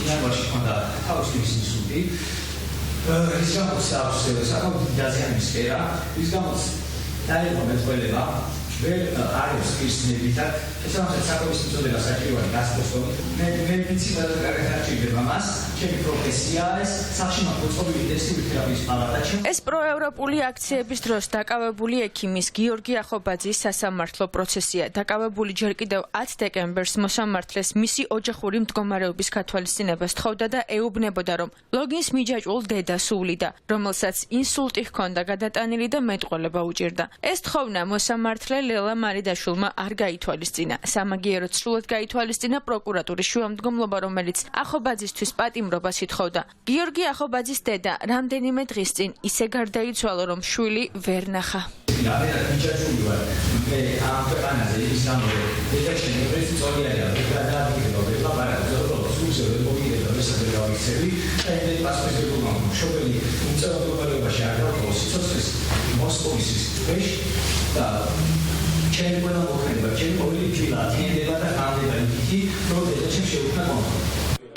იანვარში ხონდა თავისი ინსტიტუტი. ის გამოც აქვს საკმაოდ დაზიანების სფერა, ის გამოც დაიწყო მეცხოველება, ვერ არის ქრისტიანობიდან, შესაბამისად საკუთრის მიწოდება საჭიროა გასწორებული. მე ვიცი რა გარდა მას, ჩემი პროფესიაა ეს, სახში მოწყობილი ინტენსიური თერაპიის პალატაში. ეს პროევროპული აქციების დროს დაკავებული ექიმის გიორგი ახობაძის სასამართლო პროცესია. დაკავებული ჯერ კიდევ 10 დეკემბერს მოსამართლეს მისი ოჯახური მდგომარეობის გათვალისწინება სთხოვდა და ეუბნებოდა, რომ ლოგინს მიჯაჭვულ დედას უვლიდა, რომელსაც ინსულტი ჰქონდა გადატანილი და მეტყველება უჭირდა. ეს თხოვნა მოსამართლე ლელა მარიდაშვილმა არ გაითვალისწინა. სამაგიეროდ სრულად გაითვალისწინა პროკურატურის შუამდგომლობა, რომელიც ახობაძისთვის პატიმრობას ითხოვდა. გიორგი ახობაძის დედა რამდენიმე დღის წინ ისე გარდაიცვალა, რომ შვილი ვერ ნახა. მიჯაჭვული ვარ. მე ამ ქვეყანაზე ის ამბობ, დედაში ეს წოლია გადაადგილება ლაპარაკობს, სულზე ვერ მოგიდება ესეთი გავიქცევი. აი პასპორტი მშობელი უმწევრობარეობაში არ გავყო სიცოცხლის მოსკოვის დღეში და ჩემი ყველა მოქმედება, ჩემი ორი ფილა, თინდება და ხანდება იქი, რომ დედაჩემ შეუქმნა კონფლიქტი.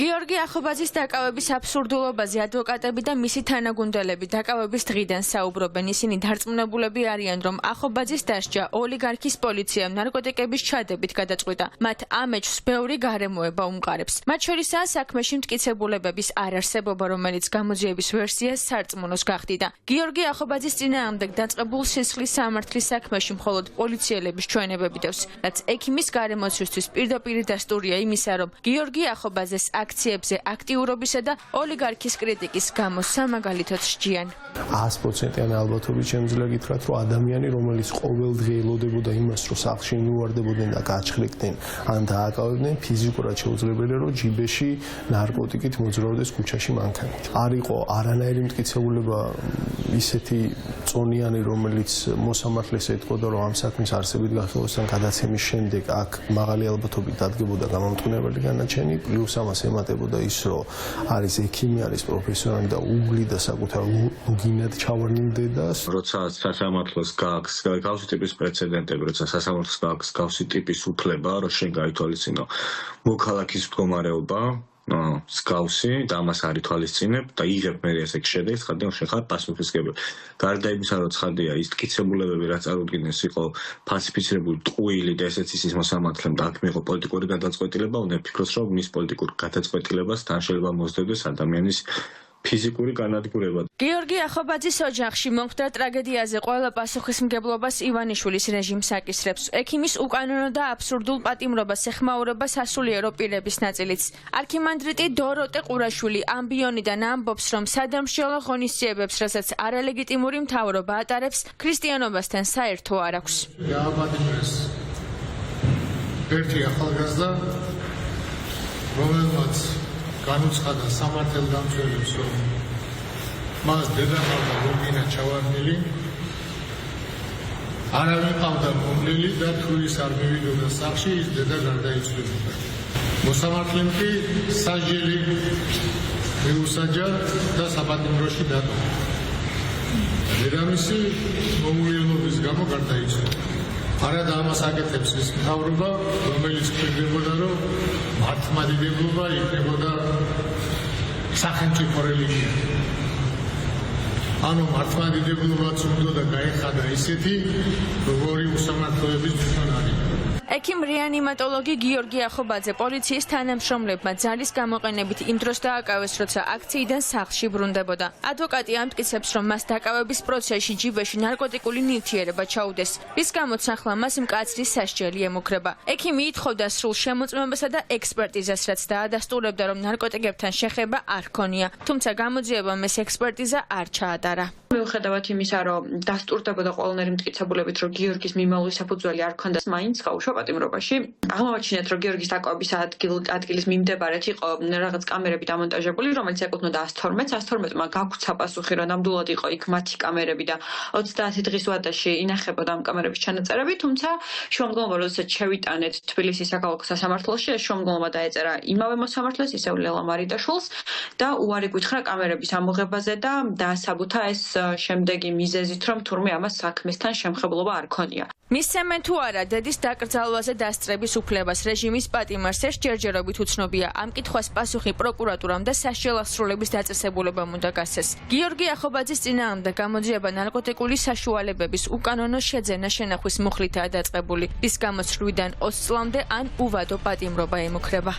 გიორგი ახობაძის დაკავების აბსურდულობაზე ადვოკატები და მისი თანაგუნდელები დაკავების დღიდან საუბრობენ. ისინი დარწმუნებულები არიან, რომ ახობაძის დასჯა ოლიგარქის პოლიციამ ნარკოტიკების ჩადებით გადაწყვიტა. მათ ამეჩს ბევრი გარემოება უმყარებს. მათ შორისაა საქმეში მტკიცებულებების არარსებობა, რომელიც გამოძიების ვერსიას სარწმუნოს გახდიდა. გიორგი ახობაძის წინააღმდეგ დაწყებულ სისხლის სამართლის საქმეში მხოლოდ პოლიციელების ჩვენებები დევს, რაც ექიმის გარემოცვისთვის პირდაპირი დასტურია იმისა, რომ გიორგი ახობაძეს აქციებზე აქტიურობისა და ოლიგარქის კრიტიკის გამო სამაგალითოდ სჯიან. 100%-იანი ალბათობით შემიძლია გითხრათ, რომ ადამიანი, რომელიც ყოველდღე ელოდებოდა იმას, რომ სახლში მივარდებოდნენ და გაჩხრიკდნენ, ან დააკავებდნენ, ფიზიკურად შეუძლებელია, რომ ჯიბეში ნარკოტიკით მოძრაობდეს ქუჩაში მანქანით. არ იყო არანაირი მტკიცებულება ისეთი წონიანი, რომელიც მოსამართლეს ეთქოდა, რომ ამ საქმის არსებით გახილვასთან გადაცემის შემდეგ აქ მაღალი ალბათობით დადგებოდა გამამტყუნებელი განაჩენი, პლუს ამას ემატებოდა ის, რომ არის ექიმი, არის პროფესიონალი და უვლიდა საკუთარ ლოგინად ჩავარდნილ დედას. როცა სასამართლოს გააქვს გავსი ტიპის პრეცედენტები, როცა სასამართლოს გააქვს გავსი ტიპის უფლება, რომ შენ გაითვალისწინო მოქალაქის მდგომარეობა, მსგავსი და ამას არ ითვალისწინებ და იღებ მე ესექ შედეგს, ხარდა შენ ხარ პასუხისმგებელი. გარდა იმისა, რომ ცხადია ის მტკიცებულებები, რაც წარუდგინეს, იყო ფალსიფიცირებული ტყუილი და ესეც ის მოსამართლემ და აქ მიიღო პოლიტიკური გადაწყვეტილება, უნდა ფიქროს, რომ მის პოლიტიკურ გადაწყვეტილებას თან შეიძლება მოსდევდეს ადამიანის ფიზიკური განადგურება. გიორგი ახობაძის ოჯახში მომხდარ ტრაგედიაზე ყველა პასუხისმგებლობას ივანიშვილის რეჟიმს აკისრებს. ექიმის უკანონო და აბსურდულ პატიმრობას ეხმაურება სასულიერო პირების ნაწილიც. არქიმანდრიტი დოროტე ყურაშვილი ამბიონიდან ამბობს, რომ სადამსჯელო ღონისძიებებს, რასაც არალეგიტიმური მთავრობა ატარებს, ქრისტიანობასთან საერთო არ აქვს. გააპატიმრეს ერთი ახალგაზრდა, რომელმაც განუცხადა სამართალდამცველებს, რომ მას დედა ჰყავდა ლოგინა ჩავარდნილი, არავინ ჰყავდა მომლელი და თუ ის არ მივიდოდა სახლში, ის დედა გარდაიცვალა. მოსამართლემ კი სასჯელი მიუსაჯა და საპატიმროში დატოვა. დედამისი მოუვლელობის გამო გარდაიცვალა. არადა ამას აკეთებს ის მთავრობა, რომელიც კვირდებოდა, რომ მართლმადიდებლობა იქნებოდა სახელმწიფო რელიგია. ანუ მართლმადიდებლობაც უნდა გაეხადა ისეთი, როგორი უსამართლოების თვითონ არის. ექიმ რეანიმატოლოგი გიორგი ახობაძე პოლიციის თანამშრომლებმა ძალის გამოყენებით იმ დროს დააკავეს, როცა აქციიდან სახლში ბრუნდებოდა. ადვოკატი ამტკიცებს, რომ მას დაკავების პროცესში ჯიბეში ნარკოტიკული ნივთიერება ჩაუდეს, რის გამოც ახლა მას მკაცრი სასჯელი ემუქრება. ექიმი ითხოვდა სრულ შემოწმებასა და ექსპერტიზას, რაც დაადასტურებდა, რომ ნარკოტიკებთან შეხება არ ჰქონია, თუმცა გამოძიებამ ეს ექსპერტიზა არ ჩაატარა. მიუხედავად იმისა, რომ დასტურდებოდა ყველანაირი მტკიცებულებით, რომ გიორგის მიმავლის საფუძველი არ ჰქონდა, მაინც გაუშვა პატიმრობაში. აღმოვაჩინეთ, რომ გიორგის დაკავების ადგილის მიმდებარედ იყო რაღაც კამერები დამონტაჟებული, რომელიც ეკუთვნოდა 112-ს. 112-მა გაგვცა პასუხი, რომ ნამდვილად იყო იქ მათი კამერები და 30 დღის ვადაში ინახებოდა ამ კამერების ჩანაწერები, თუმცა შუამდგომლობა, როდესაც შევიტანეთ თბილისის საქალაქო სასამართლოში, ეს შუამდგომლობა დაეწერა იმავე მოსამართლეს, ისევ ლელა მარიდაშვილს და უარი გითხრა კამერების ამოღებაზე და დაასაბუთა ეს შემდეგი მიზეზით, რომ თურმე ამას საქმესთან შემხებლობა არ ქონია. მისცემენ თუ არა დედის დაკრძალვა ძალვაზე დასწრების უფლებას. რეჟიმის პატიმარს ეს ჯერჯერობით უცნობია. ამ კითხვას პასუხი პროკურატურამ და სასჯელ ასრულების დაწესებულებამ უნდა გასცეს. გიორგი ახობაძის წინააღმდეგ გამოძიება ნარკოტიკული საშუალებების უკანონო შეძენა შენახვის მუხლითაა დაწყებული. რის გამოც 8-დან 20 წლამდე ან უვადო პატიმრობა ემუქრება.